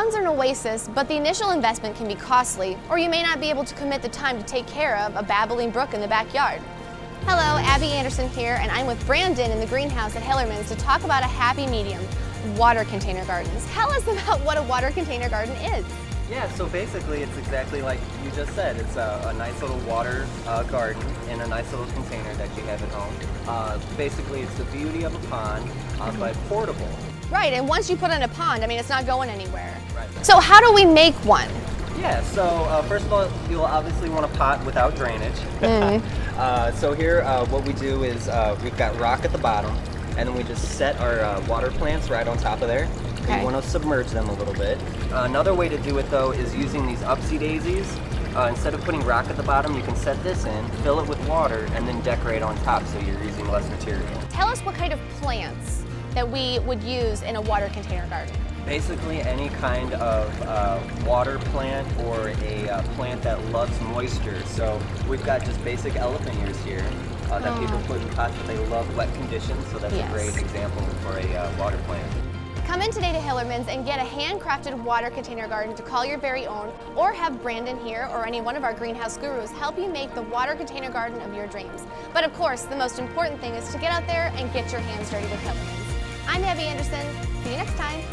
Lawns are an oasis, but the initial investment can be costly, or you may not be able to commit the time to take care of a babbling brook in the backyard. Hello, Abby Anderson here, and I'm with Brandon in the greenhouse at Hillerman's to talk about a happy medium, water container gardens. Tell us about what a water container garden is. Yeah, so basically it's exactly like you just said. It's a nice little water garden in a nice little container that you have at home. Basically it's the beauty of a pond, but portable. Right, and once you put in a pond, I mean, it's not going anywhere. Right. So how do we make one? Yeah, so first of all, you'll obviously want a pot without drainage. So here what we do is we've got rock at the bottom, and then we just set our water plants right on top of there. Okay. You want to submerge them a little bit. Another way to do it though is using these upsy daisies. Instead of putting rock at the bottom, you can set this in, fill it with water, and then decorate on top so you're using less material. Tell us what kind of plants that we would use in a water container garden. Basically any kind of water plant or a plant that loves moisture. So we've got just basic elephant ears here that people put in pots, but they love wet conditions, so that's a great example for a water plant. Come in today to Hillerman's and get a handcrafted water container garden to call your very own, or have Brandon here or any one of our greenhouse gurus help you make the water container garden of your dreams. But of course, the most important thing is to get out there and get your hands dirty with Hillerman's. I'm Abbey Anderson. See you next time.